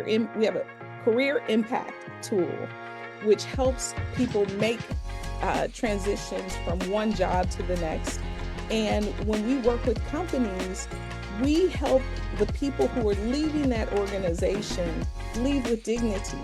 We have a career impact tool, which helps people make transitions from one job to the next. And when we work with companies, we help the people who are leaving that organization leave with dignity,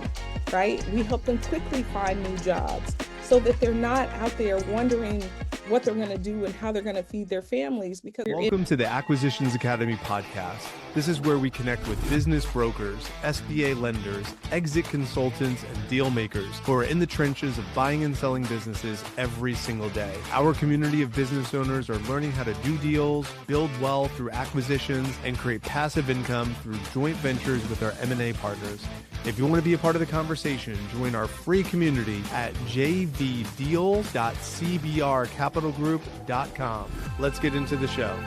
right? We help them quickly find new jobs so that they're not out there wondering what they're going to do and how they're going to feed their families. Because Welcome to the Acquisitions Academy podcast. This is where we connect with business brokers, SBA lenders, exit consultants, and deal makers who are in the trenches of buying and selling businesses every single day. Our community of business owners are learning how to do deals, build wealth through acquisitions, and create passive income through joint ventures with our M&A partners. If you want to be a part of the conversation, join our free community at jvdeals.cbrcapitalgroup.com. Let's get into the show.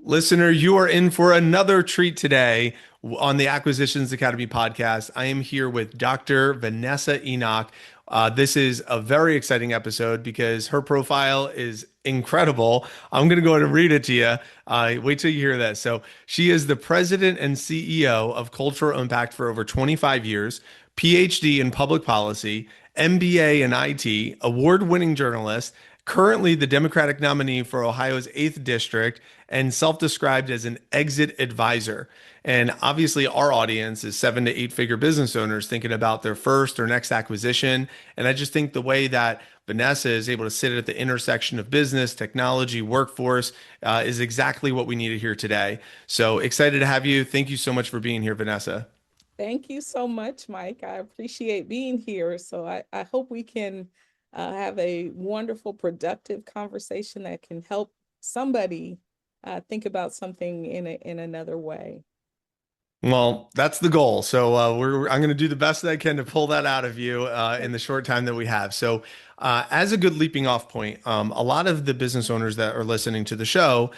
Listener, you are in for another treat today on the Acquisitions Academy podcast. I am here with Dr. Vanessa Enoch. This is a very exciting episode because her profile is incredible. I'm going to go ahead and read it to you. Wait till you hear this. So she is the president and CEO of Cultural Impact for over 25 years, PhD in public policy, MBA in IT, award-winning journalist, currently the Democratic nominee for Ohio's 8th District, and self-described as an exit advisor. And obviously our audience is 7 to 8 figure business owners thinking about their first or next acquisition. And I just think the way that Vanessa is able to sit at the intersection of business, technology, workforce is exactly what we need to hear today. So excited to have you. Thank you so much for being here, Vanessa. Thank you so much, Mike. I appreciate being here. So I hope we can have a wonderful, productive conversation that can help somebody think about something in another way. Well, that's the goal. So I'm going to do the best that I can to pull that out of you in the short time that we have. So as a good leaping off point, a lot of the business owners that are listening to the show,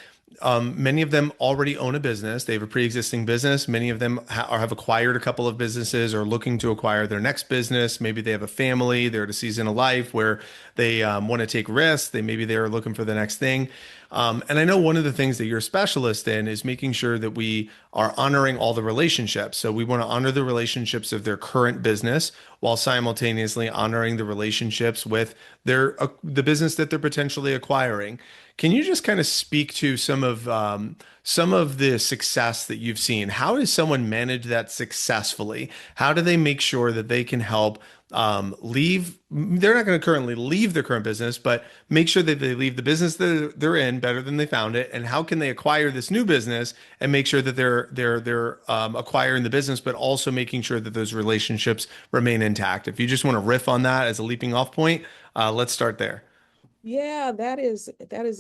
many of them already own a business. They have a pre-existing business. Many of them have acquired a couple of businesses or looking to acquire their next business. Maybe they have a family. They're at a season of life where they want to take risks. Maybe they're looking for the next thing. And I know one of the things that you're a specialist in is making sure that we are honoring all the relationships. So we want to honor the relationships of their current business while simultaneously honoring the relationships with the business that they're potentially acquiring. Can you just kind of speak to some of the success that you've seen? How does someone manage that successfully? How do they make sure that they can help leave? They're not going to currently leave their current business, but make sure that they leave the business that they're in better than they found it. And how can they acquire this new business and make sure that they're acquiring the business, but also making sure that those relationships remain intact? If you just want to riff on that as a leaping off point, let's start there. Yeah, that is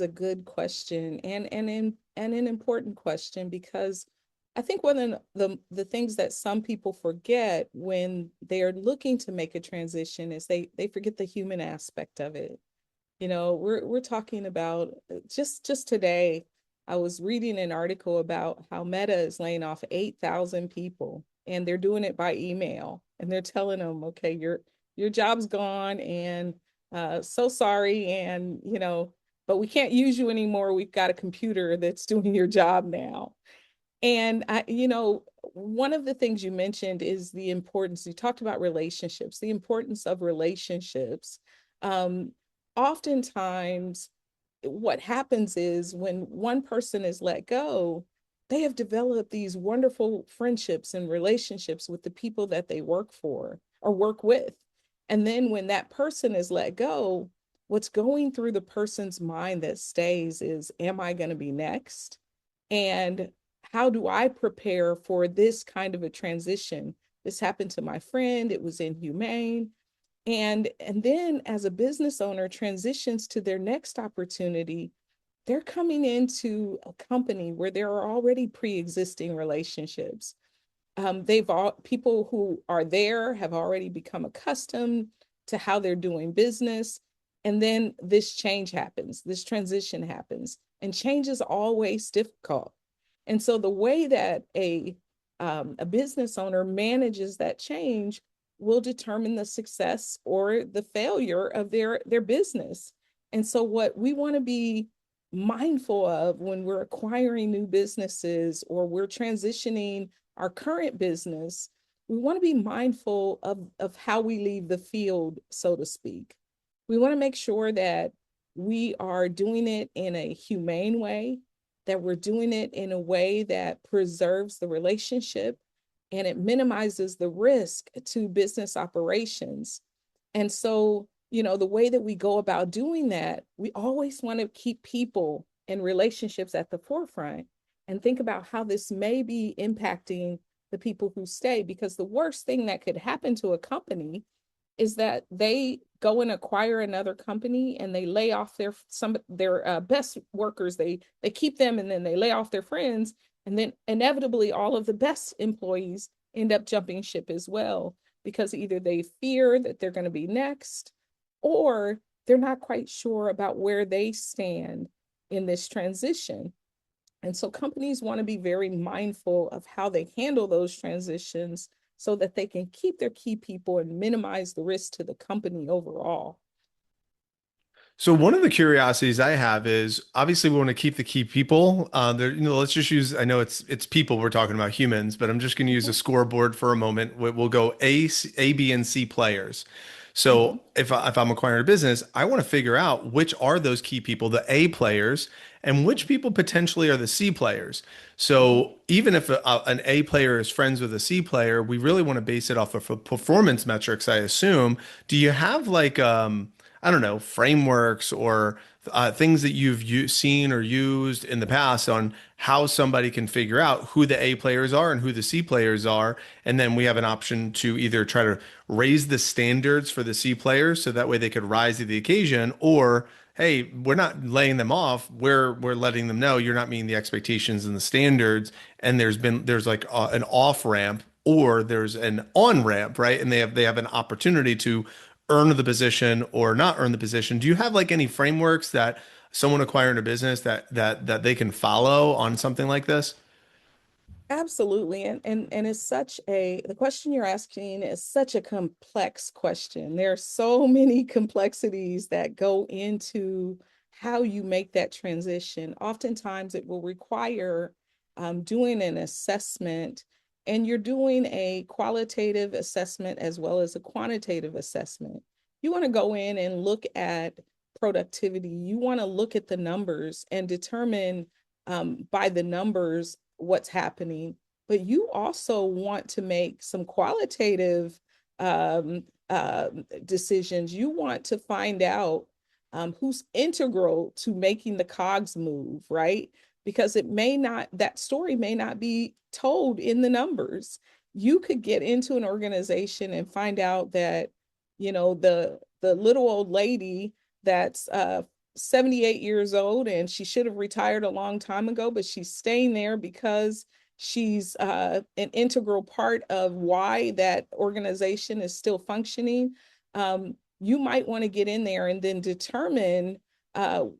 a good question and an important question, because I think one of the things that some people forget when they're looking to make a transition is they forget the human aspect of it. You know, we're talking about just today, I was reading an article about how Meta is laying off 8,000 people, and they're doing it by email, and they're telling them, okay, your job's gone, and so sorry, and but we can't use you anymore. We've got a computer that's doing your job now. And one of the things you mentioned is the importance. You talked about relationships, the importance of relationships. Um, Oftentimes, what happens is when one person is let go, they have developed these wonderful friendships and relationships with the people that they work for or work with. And then when that person is let go, what's going through the person's mind that stays is, am I going to be next? And how do I prepare for this kind of a transition? This happened to my friend. It was inhumane. And then as a business owner transitions to their next opportunity, they're coming into a company where there are already pre-existing relationships. People who are there have already become accustomed to how they're doing business. And then this change happens, this transition happens, and change is always difficult. And so the way that a business owner manages that change will determine the success or the failure of their business. And so what we want to be mindful of when we're acquiring new businesses or we're transitioning our current business. We want to be mindful of how we leave the field, so to speak. We want to make sure that we are doing it in a humane way, that we're doing it in a way that preserves the relationship and it minimizes the risk to business operations. And so, the way that we go about doing that, we always want to keep people and relationships at the forefront and think about how this may be impacting the people who stay. Because the worst thing that could happen to a company is that they go and acquire another company and they lay off their best workers. They keep them and then they lay off their friends, and then inevitably all of the best employees end up jumping ship as well, because either they fear that they're going to be next, or they're not quite sure about where they stand in this transition. And so companies want to be very mindful of how they handle those transitions so that they can keep their key people and minimize the risk to the company overall. So one of the curiosities I have is obviously we want to keep the key people. Let's just use. I know it's people we're talking about, humans, but I'm just going to use a scoreboard for a moment. We'll go A, B, and C players. Mm-hmm. So if I'm acquiring a business, I want to figure out which are those key people, the A players, and which people potentially are the C players. Mm-hmm. So even if an A player is friends with a C player, we really want to base it off of performance metrics, I assume. Do you have like I don't know, frameworks or things that seen or used in the past on how somebody can figure out who the A players are and who the C players are. And then we have an option to either try to raise the standards for the C players so that way they could rise to the occasion, or hey, we're not laying them off. We're letting them know you're not meeting the expectations and the standards. And there's like an off ramp or there's an on ramp, right? And they have an opportunity to earn the position or not earn the position. Do you have like any frameworks that someone acquiring a business that they can follow on something like this? Absolutely. And it's the question you're asking is such a complex question. There are so many complexities that go into how you make that transition. Oftentimes it will require doing an assessment, and you're doing a qualitative assessment as well as a quantitative assessment. You want to go in and look at productivity. You want to look at the numbers and determine by the numbers what's happening, but you also want to make some qualitative decisions. You want to find out who's integral to making the cogs move, right? Because that story may not be told in the numbers. You could get into an organization and find out that, the little old lady that's 78 years old and she should have retired a long time ago, but she's staying there because she's an integral part of why that organization is still functioning. You might want to get in there and then determine how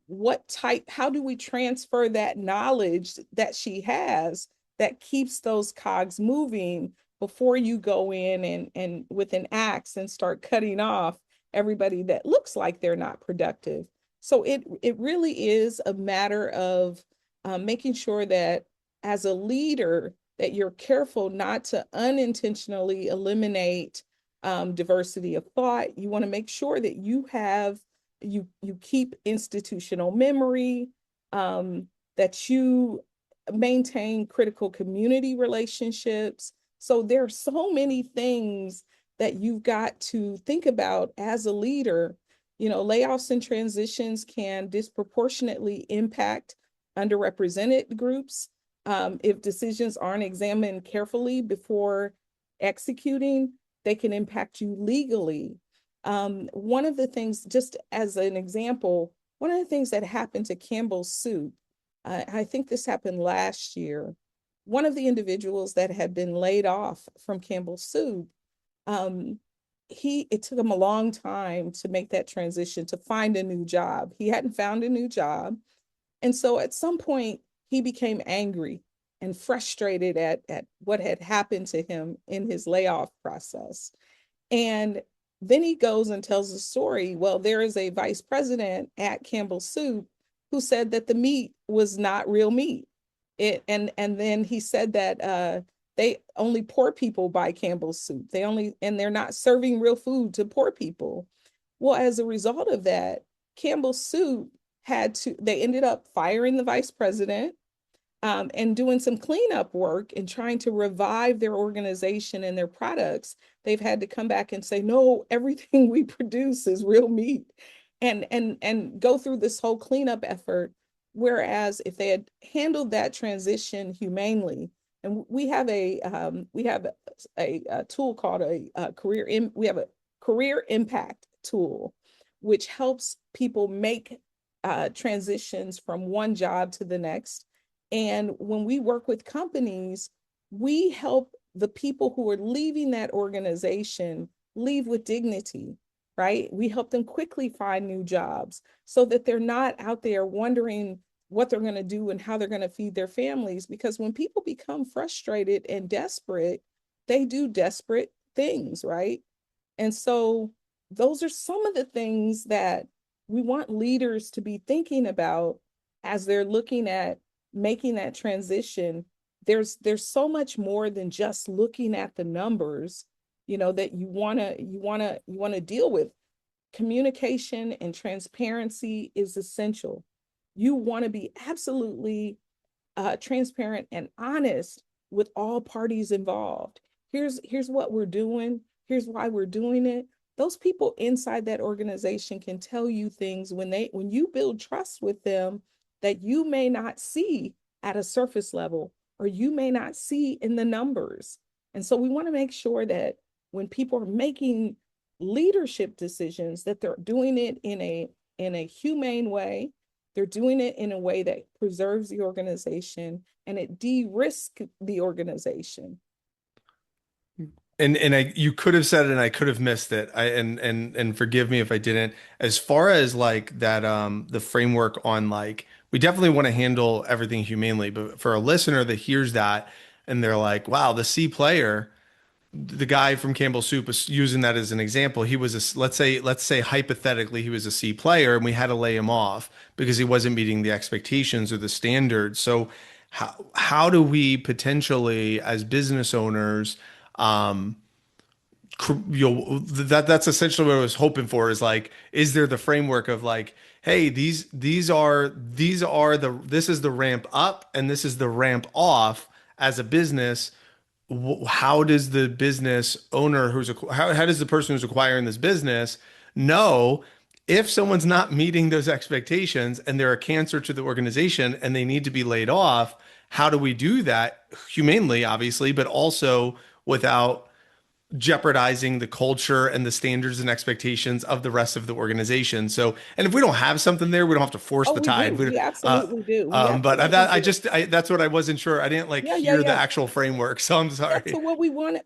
do we transfer that knowledge that she has that keeps those cogs moving before you go in and with an axe and start cutting off everybody that looks like they're not productive. So it really is a matter of making sure that as a leader that you're careful not to unintentionally eliminate diversity of thought. You want to make sure that you keep institutional memory, that you maintain critical community relationships. So there are so many things that you've got to think about as a leader. Layoffs and transitions can disproportionately impact underrepresented groups. If decisions aren't examined carefully before executing, they can impact you legally. One of the things, just as an example, one of the things that happened to Campbell's Soup, I think this happened last year. One of the individuals that had been laid off from Campbell's Soup, um, it took him a long time to make that transition to find a new job. He hadn't found a new job. And so at some point, he became angry and frustrated at what had happened to him in his layoff process. And then he goes and tells the story. Well, there is a vice president at Campbell Soup who said that the meat was not real meat. And then he said that they only poor people buy Campbell's soup. And they're not serving real food to poor people. Well, as a result of that, Campbell's soup they ended up firing the vice president, and doing some cleanup work and trying to revive their organization and their products. They've had to come back and say, no, everything we produce is real meat, and go through this whole cleanup effort. Whereas if they had handled that transition humanely, and we have a tool called we have a career impact tool, which helps people make transitions from one job to the next. And when we work with companies, we help the people who are leaving that organization leave with dignity, right? We help them quickly find new jobs so that they're not out there wondering what they're going to do and how they're going to feed their families. Because when people become frustrated and desperate, they do desperate things, right? And so those are some of the things that we want leaders to be thinking about as they're looking at making that transition. There's so much more than just looking at the numbers, that you want to deal with. Communication and transparency is essential. You want to be absolutely transparent and honest with all parties involved. Here's what we're doing. Here's why we're doing it. Those people inside that organization can tell you things when you build trust with them that you may not see at a surface level, or you may not see in the numbers. And so we want to make sure that when people are making leadership decisions, that they're doing it in a humane way. They're doing it in a way that preserves the organization and it de-risks the organization. And you could have said it and I could have missed it. And forgive me if I didn't. As far as like that the framework on like we definitely want to handle everything humanely, but for a listener that hears that and they're like, wow, the C player, the guy from Campbell Soup is using that as an example. He was let's say hypothetically he was a C player and we had to lay him off because he wasn't meeting the expectations or the standards. So how do we potentially as business owners that's essentially what I was hoping for is like, is there the framework of like, hey, this is the ramp up and this is the ramp off as a business. How does the business owner how does the person who's acquiring this business know if someone's not meeting those expectations and they're a cancer to the organization and they need to be laid off? How do we do that humanely, obviously, but also without jeopardizing the culture and the standards and expectations of the rest of the organization. So, and if we don't have something there, we don't have to force Oh, the we do. tide. We absolutely do. We But absolutely do. that's what I wasn't sure. I didn't like Yeah, yeah, hear the yeah. actual framework, so I'm Yeah, so sorry. what we want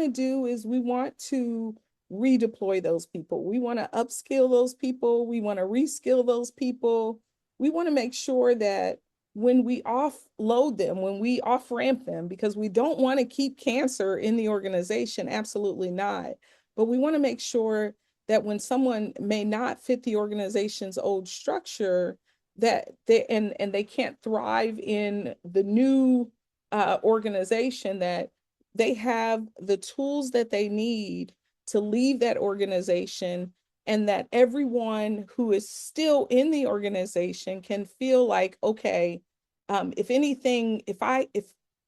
to do is we want to redeploy those people. We want to upskill those people. We want to reskill those people. We want to make sure that when we offload them, when we off ramp them, because we don't want to keep cancer in the organization, absolutely not. But we want to make sure that when someone may not fit the organization's old structure, that they can't thrive in the new organization, that they have the tools that they need to leave that organization, and that everyone who is still in the organization can feel like, okay, if anything, if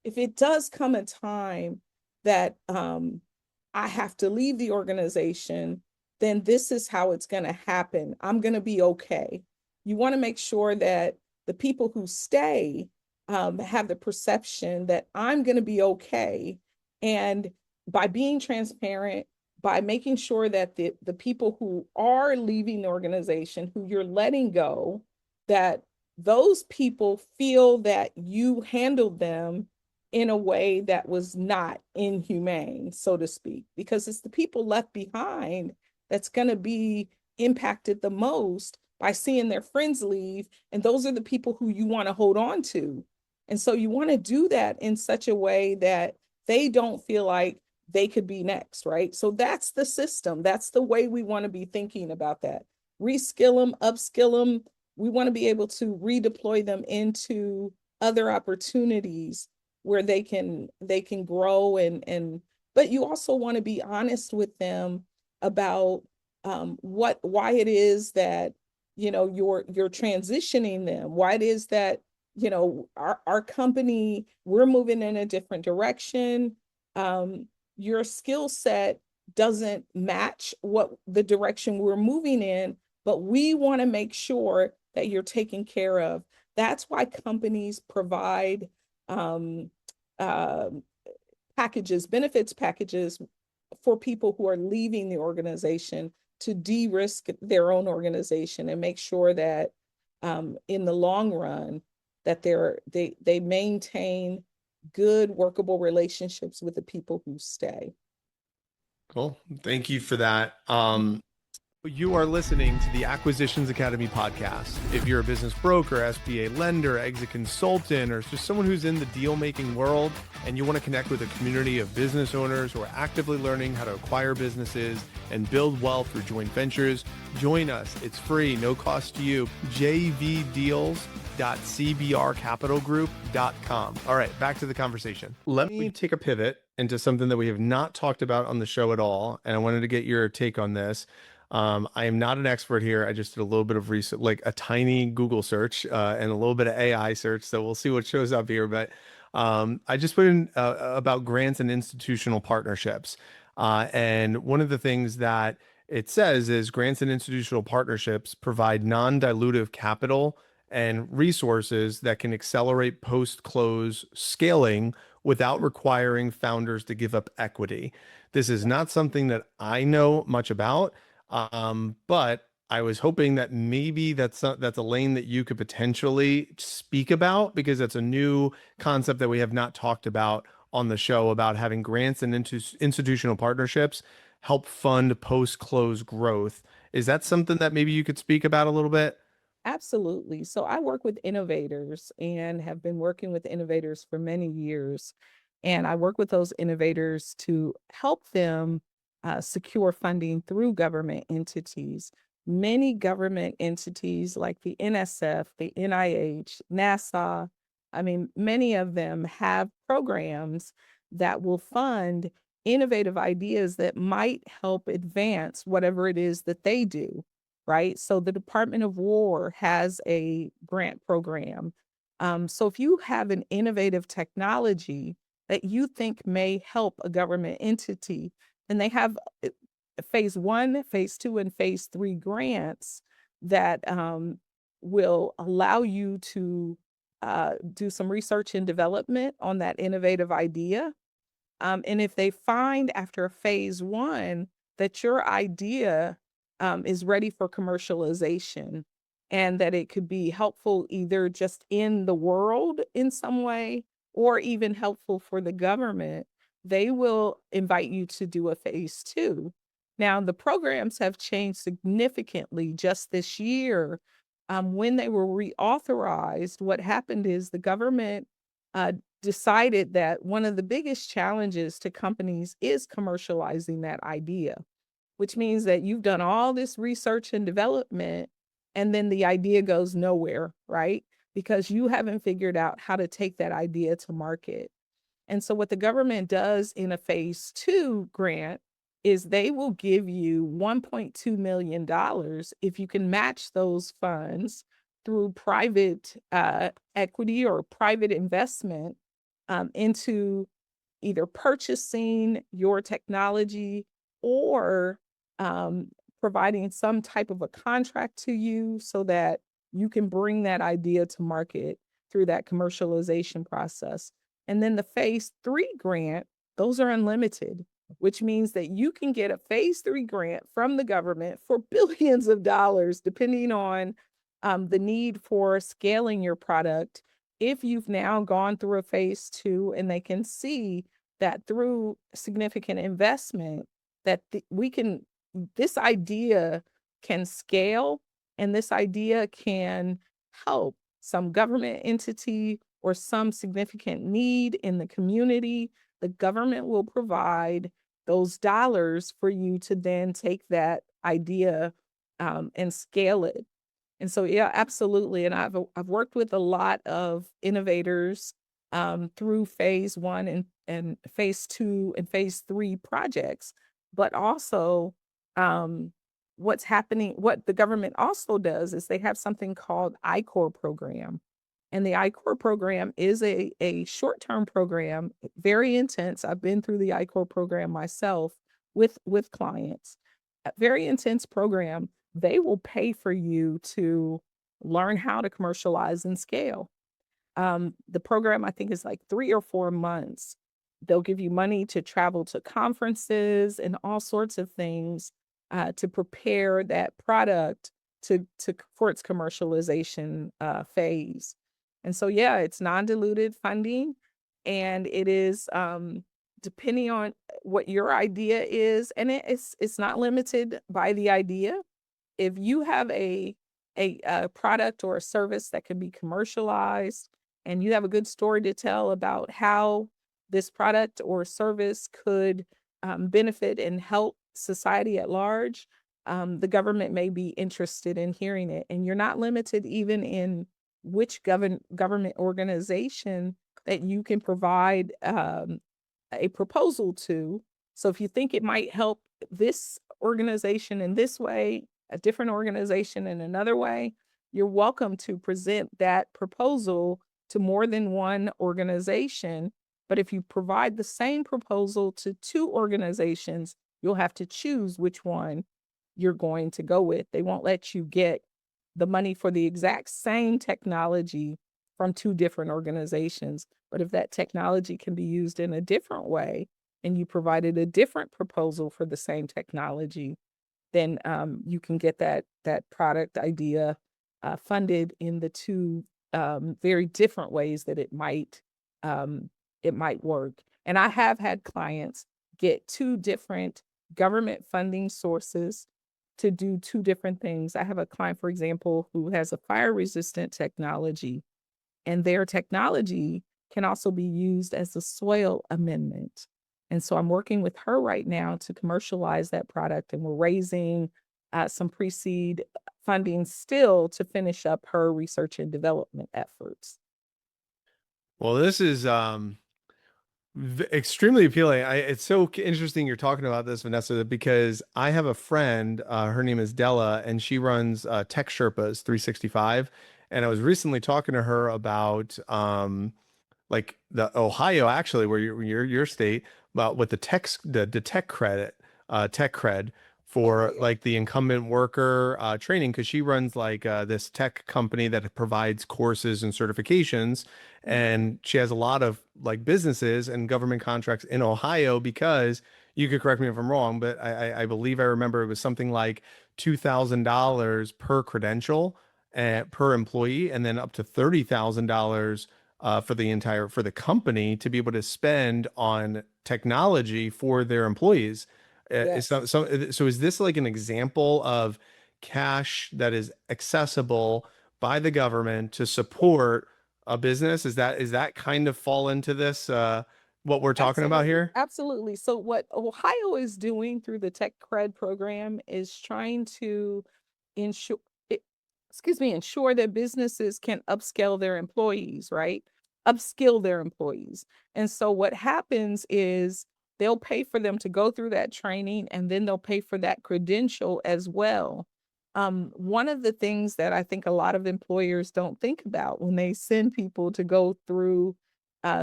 it does come a time that I have to leave the organization, then this is how it's going to happen. I'm going to be okay. You want to make sure that the people who stay have the perception that I'm going to be okay. And by being transparent, by making sure that the people who are leaving the organization, who you're letting go, that those people feel that you handled them in a way that was not inhumane, so to speak, because it's the people left behind that's going to be impacted the most by seeing their friends leave. And those are the people who you want to hold on to. And so you want to do that in such a way that they don't feel like they could be next, right? So that's the system. That's the way we want to be thinking about that. Reskill them, upskill them, we want to be able to redeploy them into other opportunities where they can grow and but you also want to be honest with them about why it is that you're transitioning them, why it is that our company, we're moving in a different direction. Your skill set doesn't match what the direction we're moving in, but we want to make sure that you're taken care of. That's why companies provide um, uh, packages, benefits packages for people who are leaving the organization to de-risk their own organization and make sure that in the long run that they maintain good workable relationships with the people who stay. Cool. Thank you for that. You are listening to the Acquisitions Academy podcast. If you're a business broker, SBA lender, exit consultant, or just someone who's in the deal making world and you want to connect with a community of business owners who are actively learning how to acquire businesses and build wealth through joint ventures, join us. It's free, no cost to you. jvdeals.cbrcapitalgroup.com. All right, back to the conversation. Let me take a pivot into something that we have not talked about on the show at all, and I wanted to get your take on this. I am not an expert here. I just did a little bit of research, like a tiny Google search and a little bit of AI search. So we'll see what shows up here. But I just put in about grants and institutional partnerships. And one of the things that it says is grants and institutional partnerships provide non-dilutive capital and resources that can accelerate post-close scaling without requiring founders to give up equity. This is not something that I know much about. But I was hoping that maybe that's a lane that you could potentially speak about, because that's a new concept that we have not talked about on the show, about having grants and institutional partnerships help fund post-close growth. Is that something that maybe you could speak about a little bit? Absolutely. So I work with innovators and have been working with innovators for many years. And I work with those innovators to help them secure funding through government entities. Many government entities like the NSF, the NIH, NASA, I mean, many of them have programs that will fund innovative ideas that might help advance whatever it is that they do, right? So the Department of War has a grant program. So if you have an innovative technology that you think may help a government entity, and they have phase one, phase two, and phase three grants that will allow you to do some research and development on that innovative idea. And if they find after phase one that your idea is ready for commercialization and that it could be helpful either just in the world in some way or even helpful for the government, they will invite you to do a phase two. Now, the programs have changed significantly just this year. When they were reauthorized, what happened is the government uh, decided that one of the biggest challenges to companies is commercializing that idea, which means that you've done all this research and development and then the idea goes nowhere, right? Because you haven't figured out how to take that idea to market. And so, what the government does in a phase two grant is they will give you $1.2 million if you can match those funds through private equity or private investment into either purchasing your technology or um, providing some type of a contract to you so that you can bring that idea to market through that commercialization process. And then the phase three grant, those are unlimited, which means that you can get a phase three grant from the government for billions of dollars, depending on the need for scaling your product. If you've now gone through a phase two and they can see that through significant investment, that this idea can scale and this idea can help some government entity or some significant need in the community, the government will provide those dollars for you to then take that idea and scale it. And so, yeah, absolutely. And I've worked with a lot of innovators through phase one and phase two and phase three projects, but also um, what's happening. What the government also does is they have something called I-Core program, and the I-Core program is a short term program, very intense. I've been through the I-Core program myself with clients. A very intense program. They will pay for you to learn how to commercialize and scale. The program, I think, is like 3 or 4 months. They'll give you money to travel to conferences and all sorts of things to prepare that product to for its commercialization phase. And so, yeah, it's non-diluted funding, and it is depending on what your idea is, and it's not limited by the idea. If you have a product or a service that can be commercialized and you have a good story to tell about how this product or service could benefit and help society at large, the government may be interested in hearing it. And you're not limited even in which government organization that you can provide a proposal to. So if you think it might help this organization in this way, a different organization in another way, you're welcome to present that proposal to more than one organization. But if you provide the same proposal to two organizations, you'll have to choose which one you're going to go with. They won't let you get the money for the exact same technology from two different organizations. But if that technology can be used in a different way and you provided a different proposal for the same technology, then you can get that product idea funded in the two very different ways that it might work. And I have had clients get two different government funding sources to do two different things. I have a client, for example, who has a fire resistant technology, and their technology can also be used as a soil amendment. And so I'm working with her right now to commercialize that product, and we're raising some pre-seed funding still to finish up her research and development efforts. Well, this is extremely appealing. It's so interesting you're talking about this, Vanessa, because I have a friend, her name is Della, and she runs Tech Sherpas 365. And I was recently talking to her about like the Ohio, actually, where your state, about with the tech credit, tech cred Oh, for yeah. like the incumbent worker training, because she runs like this tech company that provides courses and certifications, Mhm. and she has a lot of like businesses and government contracts in Ohio because you could correct me if I'm wrong, but I believe I remember it was something like $2,000 per credential per employee, and then up to $30,000 for the company to be able to spend on technology for their employees. Yes. So is this like an example of cash that is accessible by the government to support a business? Is that kind of fall into this what we're talking about Absolutely, here? absolutely. So what Ohio is doing through the TechCred program is trying to ensure it, ensure that businesses can upscale their employees, right? Upskill their employees. And so what happens is they'll pay for them to go through that training, and then they'll pay for that credential as well. One of the things that I think a lot of employers don't think about when they send people to go through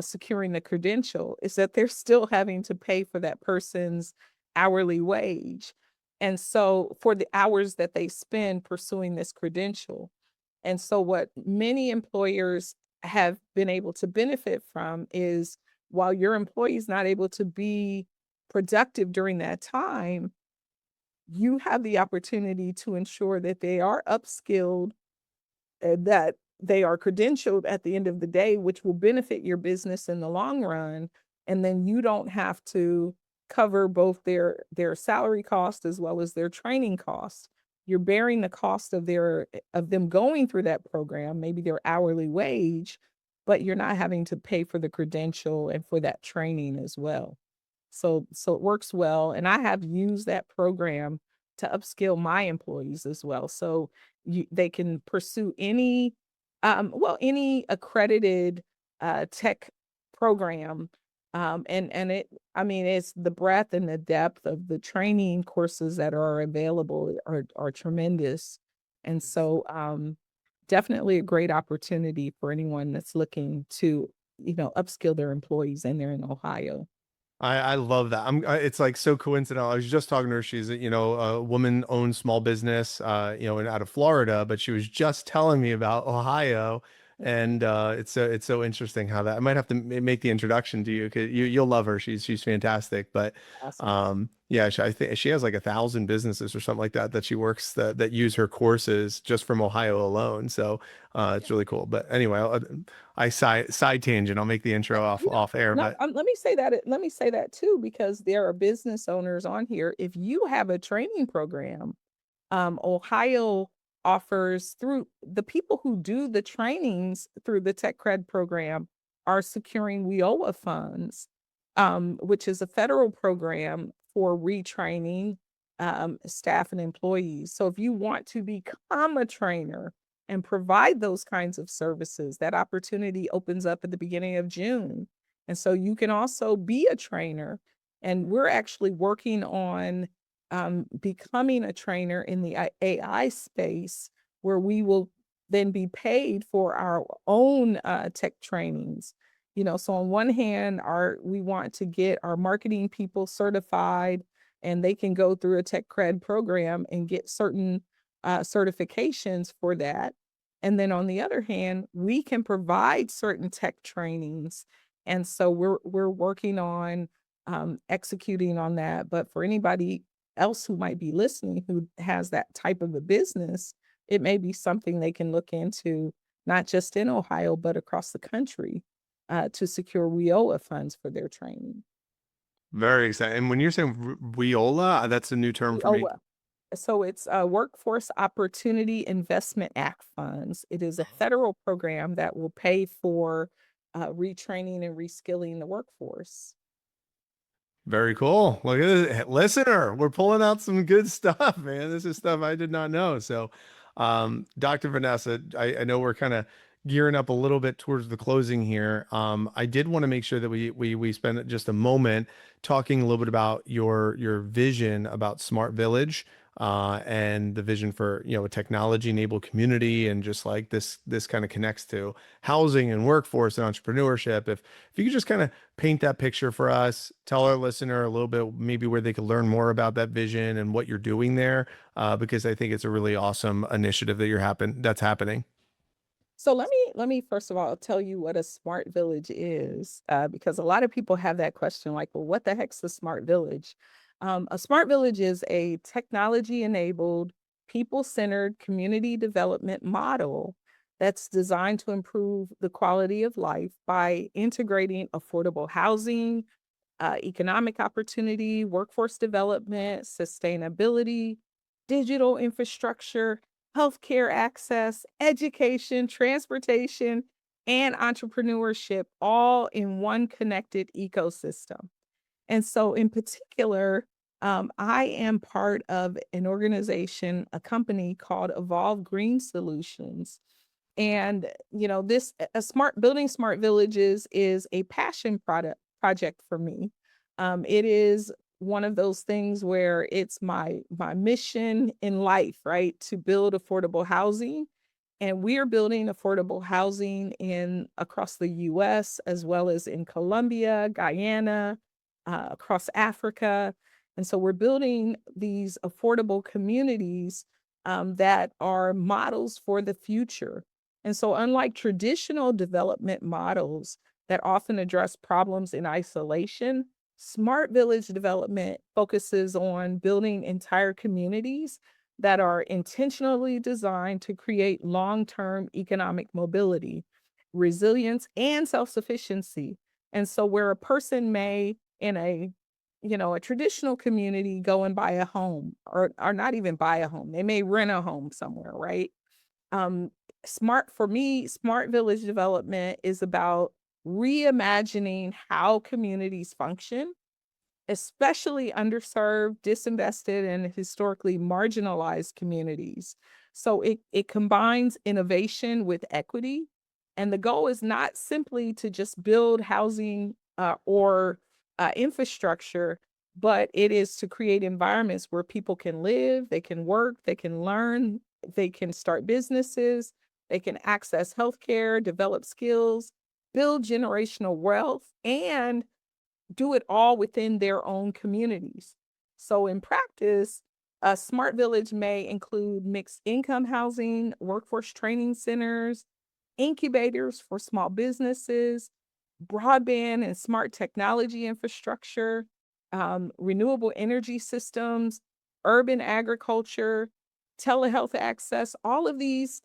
securing the credential is that they're still having to pay for that person's hourly wage. And so for the hours that they spend pursuing this credential. And so what many employers have been able to benefit from is while your employee is not able to be productive during that time, you have the opportunity to ensure that they are upskilled, that they are credentialed at the end of the day, which will benefit your business in the long run. And then you don't have to cover both their salary cost as well as their training costs. You're bearing the cost of them going through that program, maybe their hourly wage, but you're not having to pay for the credential and for that training as well. So it works well. And I have used that program to upskill my employees as well. So they can pursue any, any accredited tech program. And I mean, it's the breadth and the depth of the training courses that are available are tremendous. And so, definitely a great opportunity for anyone that's looking to, upskill their employees, and they're in Ohio. I love that. It's like so coincidental. I was just talking to her. She's a woman owned small business, and out of Florida, but she was just telling me about Ohio, and it's so interesting how that. I might have to make the introduction to you because you'll love her. She's fantastic. But Awesome. yeah, I think she has like 1,000 businesses or something like that she works that use her courses just from Ohio alone. So it's really cool. But anyway, I side tangent. I'll make the intro off air, No, but. let me say that too, because there are business owners on here. If you have a training program, Ohio offers, through the people who do the trainings through the TechCred program, are securing WIOA funds, which is a federal program for retraining staff and employees. So if you want to become a trainer and provide those kinds of services, that opportunity opens up at the beginning of June. And so you can also be a trainer. And we're actually working on becoming a trainer in the AI space, where we will then be paid for our own tech trainings. So on one hand, we want to get our marketing people certified, and they can go through a tech cred program and get certain certifications for that. And then on the other hand, we can provide certain tech trainings. And so we're working on executing on that. But for anybody else who might be listening who has that type of a business, it may be something they can look into, not just in Ohio, but across the country, to secure WIOA funds for their training. Very exciting. And when you're saying WIOLA, that's a new term for me. WIOA. So it's Workforce Opportunity Investment Act funds. It is a federal program that will pay for retraining and reskilling the workforce. Very cool. Look at this. Listener, we're pulling out some good stuff, man. This is stuff I did not know. So, Dr. Vanessa, I know we're kind of gearing up a little bit towards the closing here. I did want to make sure that we spend just a moment talking a little bit about your vision about Smart Village, and the vision for, a technology enabled community, and just like this kind of connects to housing and workforce and entrepreneurship. If you could just kind of paint that picture for us, tell our listener a little bit maybe where they could learn more about that vision and what you're doing there, because I think it's a really awesome initiative that's happening. So let me first of all tell you what a smart village is, because a lot of people have that question, like, well, what the heck's a smart village? A smart village is a technology-enabled, people-centered community development model that's designed to improve the quality of life by integrating affordable housing, economic opportunity, workforce development, sustainability, digital infrastructure, healthcare access, education, transportation, and entrepreneurship, all in one connected ecosystem. And so, in particular, I am part of an organization, a company called Evolve Green Solutions. And this a smart building smart villages is a passion project for me. It is one of those things where it's my mission in life, right, to build affordable housing. And we are building affordable housing in across the US, as well as in Colombia, Guyana, across Africa. And so we're building these affordable communities, that are models for the future. And so, unlike traditional development models that often address problems in isolation, smart village development focuses on building entire communities that are intentionally designed to create long term economic mobility, resilience, and self sufficiency. And so, where a person may, in a traditional community, go and buy a home, or not even buy a home, they may rent a home somewhere, right? um Smart village development is about reimagining how communities function especially underserved, disinvested, and historically marginalized communities. So it combines innovation with equity. And the goal is not simply to just build housing or infrastructure, but it is to create environments where people can live, they can work, they can learn, they can start businesses, they can access healthcare, develop skills, build generational wealth, and do it all within their own communities. So, in practice, a smart village may include mixed income housing, workforce training centers, incubators for small businesses, broadband and smart technology infrastructure, renewable energy systems, urban agriculture, telehealth access, all of these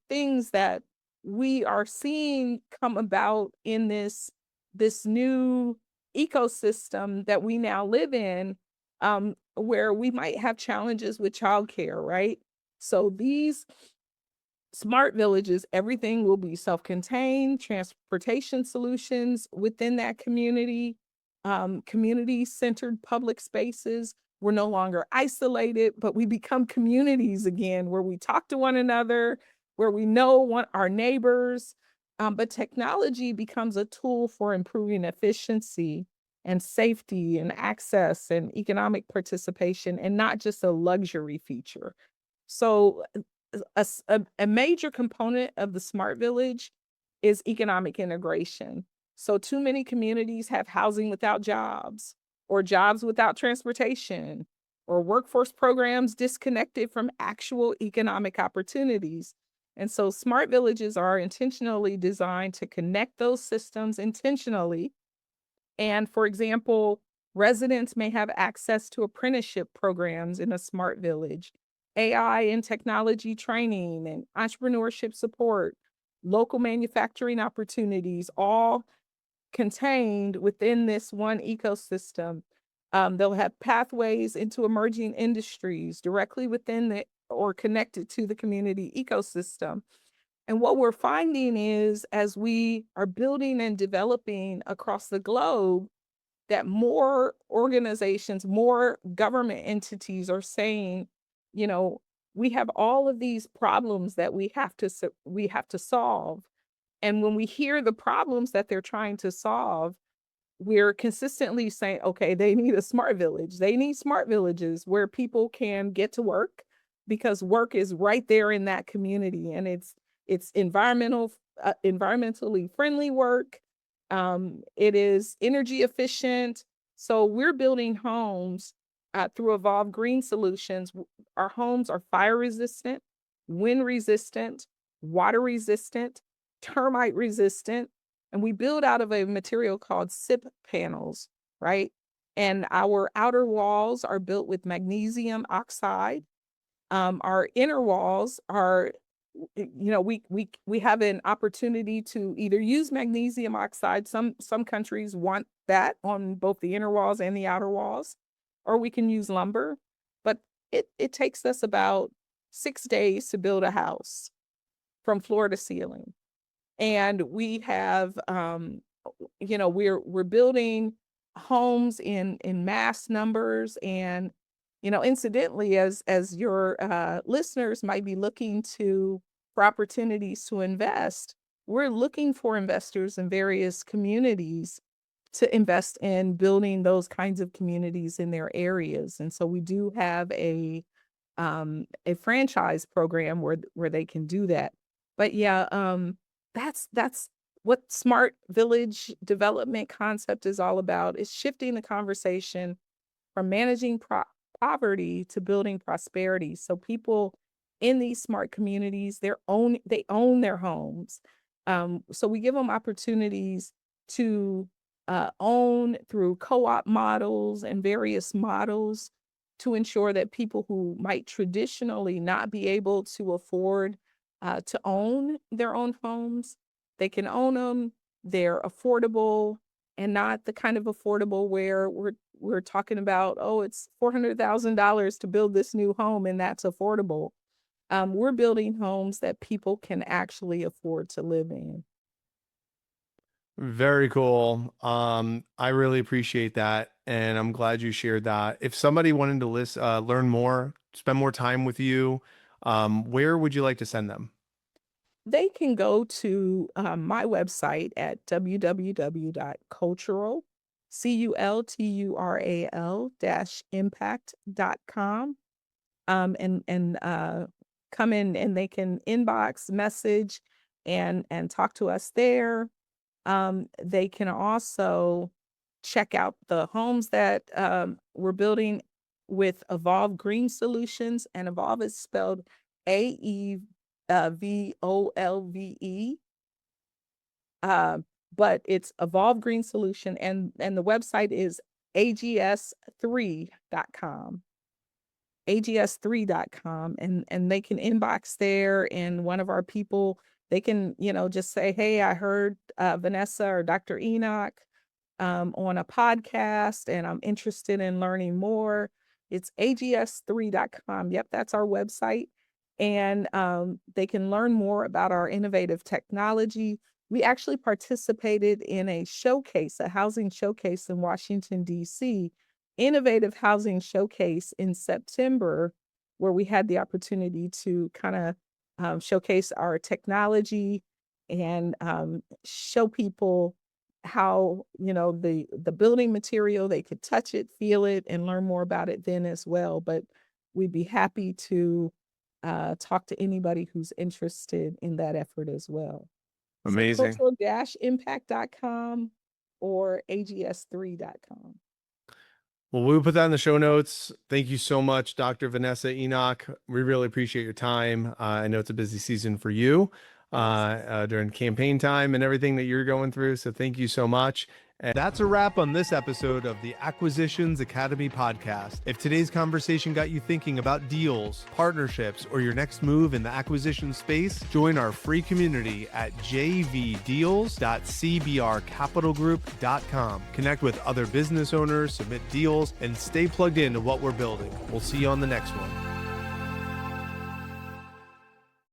things that we are seeing come about in this new ecosystem that we now live in, where we might have challenges with childcare, right? So these smart villages, everything will be self-contained, transportation solutions within that community, community-centered public spaces. We're no longer isolated, but we become communities again where we talk to one another, where we know our neighbors. But technology becomes a tool for improving efficiency and safety and access and economic participation, and not just a luxury feature. So a major component of the smart village is economic integration. So too many communities have housing without jobs, or jobs without transportation, or workforce programs disconnected from actual economic opportunities. And so smart villages are intentionally designed to connect those systems intentionally. And for example, residents may have access to apprenticeship programs in a smart village, AI and technology training, and entrepreneurship support, local manufacturing opportunities, all contained within this one ecosystem. They'll have pathways into emerging industries directly within the or connected to the community ecosystem. And what we're finding is, as we are building and developing across the globe, that more organizations, more government entities are saying, you know, we have all of these problems that we have to solve. And when we hear the problems that they're trying to solve, we're consistently saying, okay, they need a smart village. They need smart villages where people can get to work, because work is right there in that community, and it's environmentally friendly work. It is energy efficient. So we're building homes through Evolve Green Solutions. Our homes are fire resistant, wind resistant, water resistant, termite resistant, and we build out of a material called SIP panels, right? And our outer walls are built with magnesium oxide. Our inner walls are, we have an opportunity to either use magnesium oxide. Some countries want that on both the inner walls and the outer walls, or we can use lumber. But it takes us about 6 days to build a house from floor to ceiling. And we have we're building homes in mass numbers. And incidentally, as your listeners might be looking to for opportunities to invest, we're looking for investors in various communities to invest in building those kinds of communities in their areas. And so we do have a franchise program where they can do that. But yeah, that's what smart village development concept is all about. Is shifting the conversation from managing poverty to building prosperity. So people in these smart communities, they own their homes. So we give them opportunities to own through co-op models and various models, to ensure that people who might traditionally not be able to afford to own their own homes, they can own them. They're affordable, and not the kind of affordable where we're talking about, oh, it's $400,000 to build this new home and that's affordable. We're building homes that people can actually afford to live in. Very cool. I really appreciate that, and I'm glad you shared that. If somebody wanted to learn more, spend more time with you, where would you like to send them? They can go to my website at www.cultural, cultural impact.com. And come in and they can inbox, message, and talk to us there. They can also check out the homes that we're building with Evolve Green Solutions, and Evolve is spelled AEVOLVE. Uh, but it's Evolve Green Solution, and the website is ags3.com. ags3.com, and they can inbox there, and one of our people, they can, just say, hey, I heard Vanessa or Dr. Enoch on a podcast, and I'm interested in learning more. It's ags3.com. Yep, that's our website. And they can learn more about our innovative technology. We actually participated in a showcase, a housing showcase in Washington, D.C., innovative housing showcase in September, where we had the opportunity to kind of showcase our technology and show people how, the building material, they could touch it, feel it, and learn more about it then as well. But we'd be happy to talk to anybody who's interested in that effort as well. So Amazing. cultural-impact.com or ags3.com. Well, we'll put that in the show notes. Thank you so much, Dr. Vanessa Enoch. We really appreciate your time. I know it's a busy season for you Yes. during campaign time and everything that you're going through. So thank you so much. And that's a wrap on this episode of the Acquisitions Academy podcast. If today's conversation got you thinking about deals, partnerships, or your next move in the acquisition space, join our free community at jvdeals.cbrcapitalgroup.com. Connect with other business owners, submit deals, and stay plugged into what we're building. We'll see you on the next one.